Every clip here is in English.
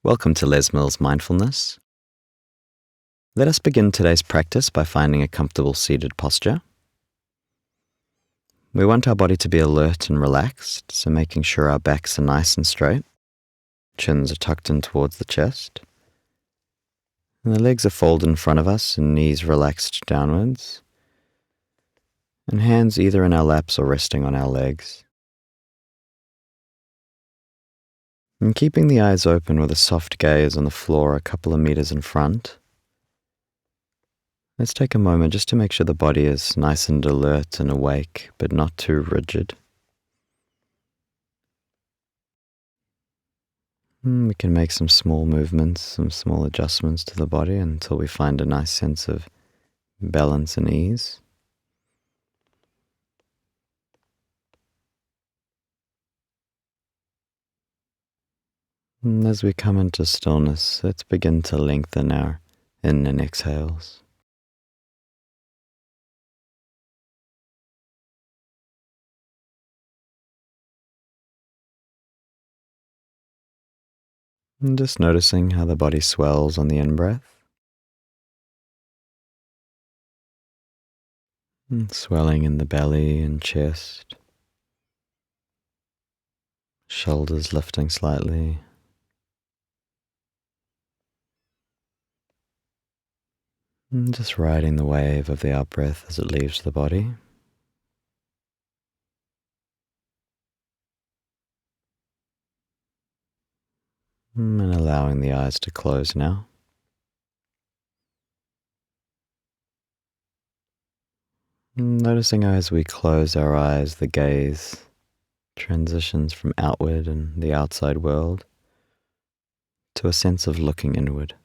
Welcome to Les Mills Mindfulness. Let us begin today's practice by finding a comfortable seated posture. We want our body to be alert and relaxed, so making sure our backs are nice and straight, chins are tucked in towards the chest, and the legs are folded in front of us and knees relaxed downwards, and hands either in our laps or resting on our legs. And keeping the eyes open with a soft gaze on the floor a couple of meters in front, let's take a moment just to make sure the body is nice and alert and awake, but not too rigid. We can make some small movements, some small adjustments to the body until we find a nice sense of balance and ease. And as we come into stillness, let's begin to lengthen our in and exhales. And just noticing how the body swells on the in-breath. And swelling in the belly and chest. Shoulders lifting slightly. And just riding the wave of the out-breath as it leaves the body. And allowing the eyes to close now. Noticing how as we close our eyes, the gaze transitions from outward and the outside world to a sense of looking inward.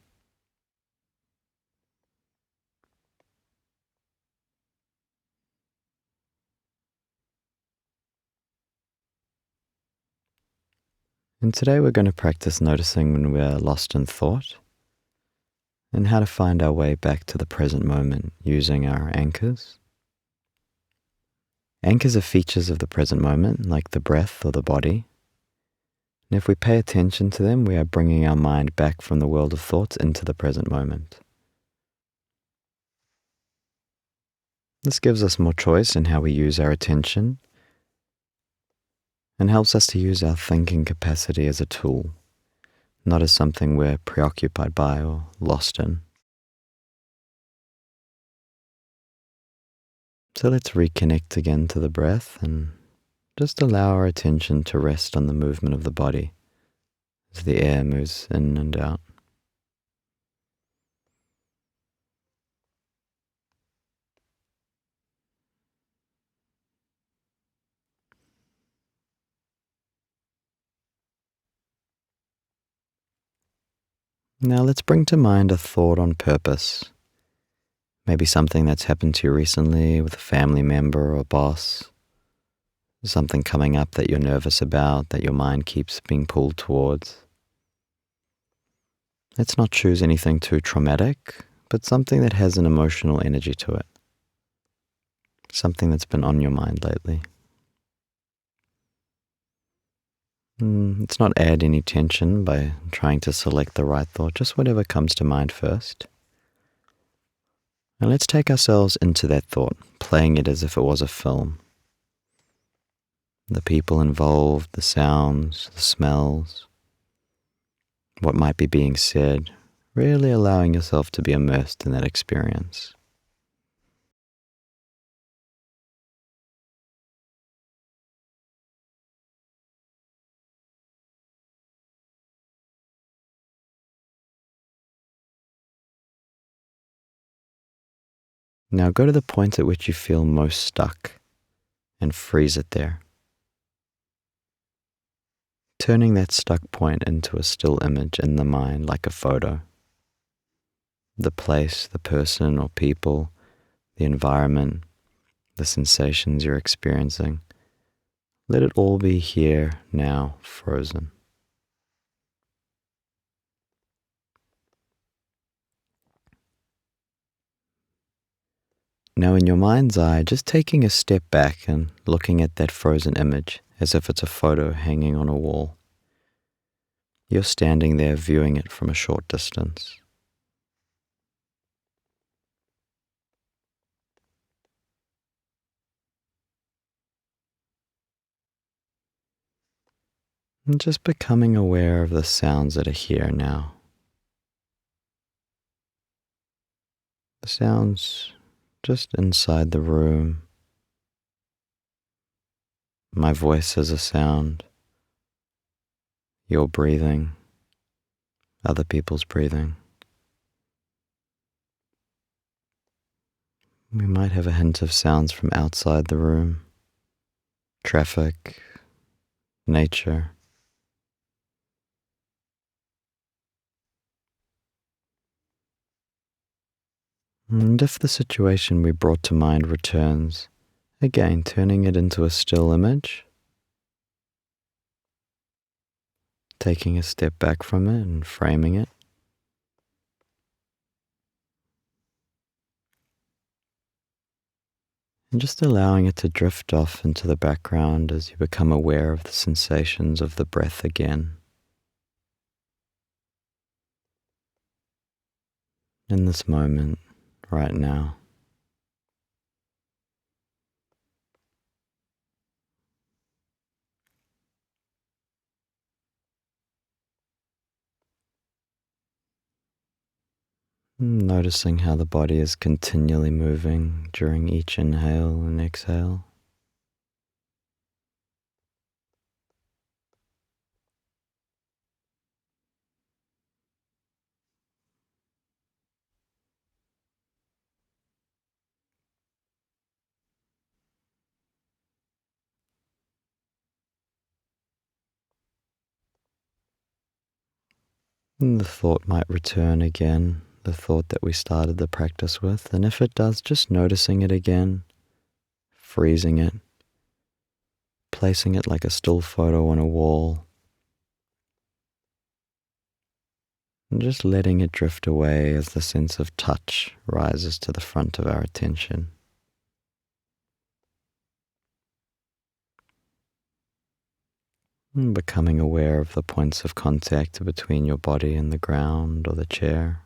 And today we're going to practice noticing when we're lost in thought and how to find our way back to the present moment using our anchors. Anchors are features of the present moment, like the breath or the body. And if we pay attention to them, we are bringing our mind back from the world of thoughts into the present moment. This gives us more choice in how we use our attention and helps us to use our thinking capacity as a tool, not as something we're preoccupied by or lost in. So let's reconnect again to the breath and just allow our attention to rest on the movement of the body as the air moves in and out. Now let's bring to mind a thought on purpose. Maybe something that's happened to you recently with a family member or boss. Something coming up that you're nervous about, that your mind keeps being pulled towards. Let's not choose anything too traumatic, but something that has an emotional energy to it. Something that's been on your mind lately. Let's not add any tension by trying to select the right thought, just whatever comes to mind first. And let's take ourselves into that thought, playing it as if it was a film. The people involved, the sounds, the smells, what might be being said, really allowing yourself to be immersed in that experience. Now go to the point at which you feel most stuck and freeze it there. Turning that stuck point into a still image in the mind like a photo. The place, the person or people, the environment, the sensations you're experiencing. Let it all be here, now, frozen. Now in your mind's eye, just taking a step back and looking at that frozen image as if it's a photo hanging on a wall. You're standing there viewing it from a short distance. And just becoming aware of the sounds that are here now. The sounds just inside the room. My voice is a sound. Your breathing. Other people's breathing. We might have a hint of sounds from outside the room. Traffic. Nature. And if the situation we brought to mind returns, again turning it into a still image, taking a step back from it and framing it. And just allowing it to drift off into the background as you become aware of the sensations of the breath again. In this moment, right now. Noticing how the body is continually moving during each inhale and exhale. And the thought might return again, the thought that we started the practice with, and if it does, just noticing it again, freezing it, placing it like a still photo on a wall, and just letting it drift away as the sense of touch rises to the front of our attention. And becoming aware of the points of contact between your body and the ground or the chair.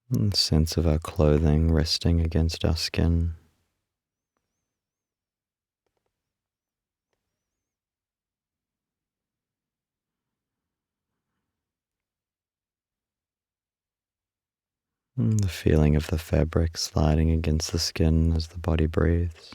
And sense of our clothing resting against our skin. And the feeling of the fabric sliding against the skin as the body breathes.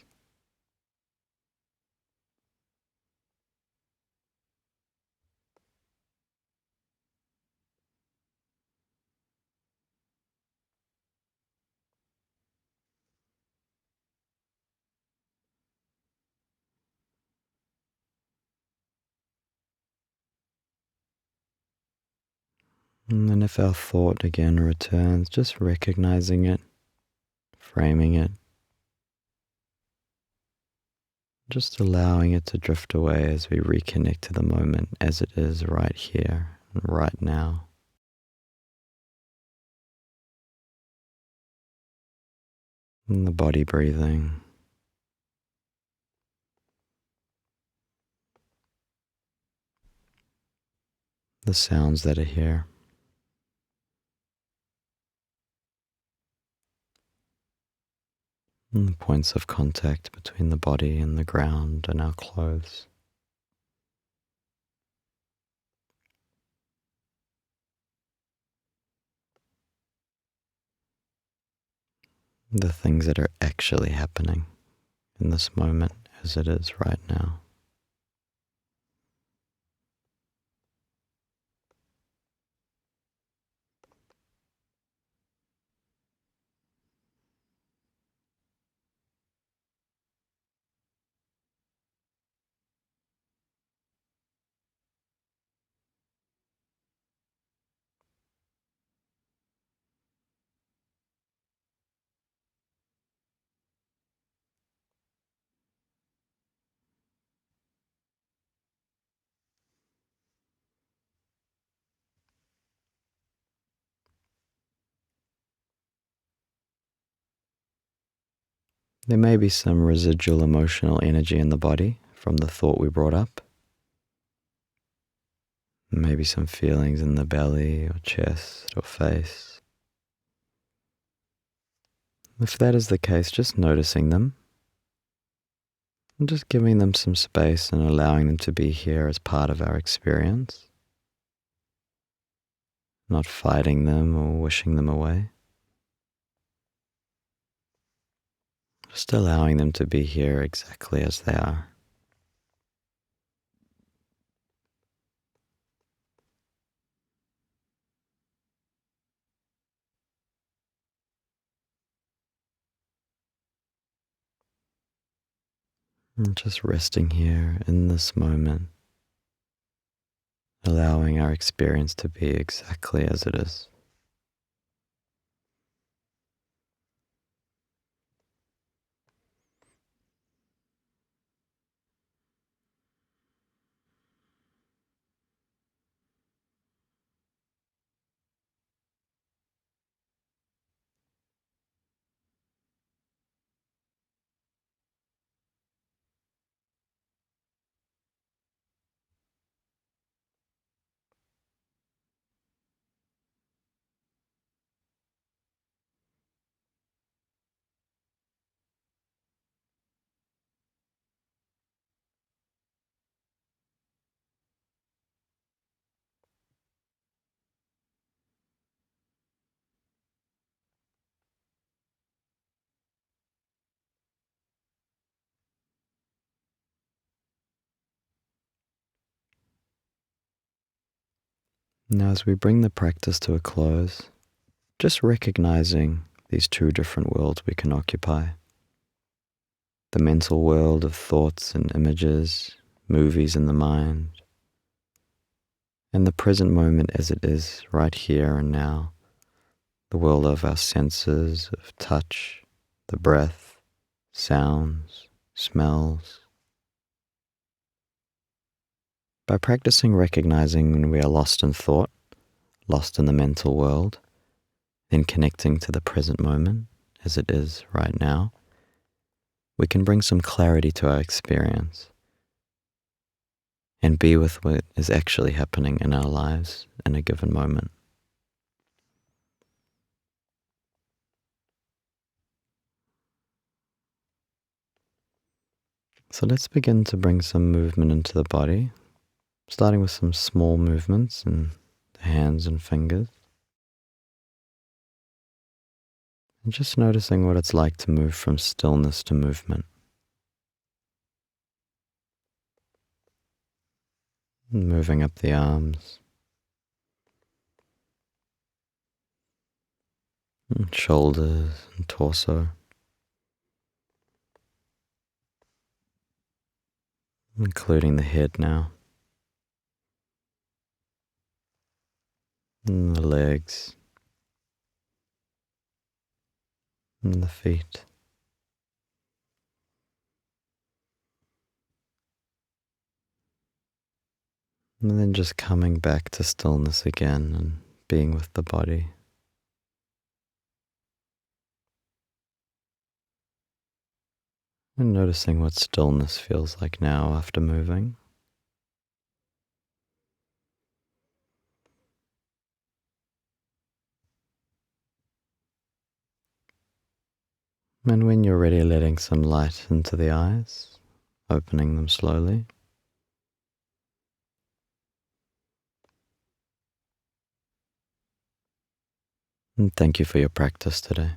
And then if our thought again returns, just recognizing it, framing it, just allowing it to drift away as we reconnect to the moment as it is right here and right now. And the body breathing. The sounds that are here. And the points of contact between the body and the ground and our clothes. The things that are actually happening in this moment as it is right now. There may be some residual emotional energy in the body from the thought we brought up. Maybe some feelings in the belly or chest or face. If that is the case, just noticing them and just giving them some space and allowing them to be here as part of our experience, not fighting them or wishing them away. Just allowing them to be here exactly as they are. And just resting here in this moment, allowing our experience to be exactly as it is. Now, as we bring the practice to a close, just recognizing these two different worlds we can occupy. The mental world of thoughts and images, movies in the mind, and the present moment as it is right here and now, the world of our senses, of touch, the breath, sounds, smells. By practicing recognizing when we are lost in thought, lost in the mental world, then connecting to the present moment as it is right now, we can bring some clarity to our experience and be with what is actually happening in our lives in a given moment. So let's begin to bring some movement into the body, starting with some small movements in the hands and fingers. And just noticing what it's like to move from stillness to movement. Moving up the arms, and shoulders and torso, including the head now, and the legs, and the feet. And then just coming back to stillness again and being with the body. And noticing what stillness feels like now after moving. And when you're ready, letting some light into the eyes, opening them slowly. And thank you for your practice today.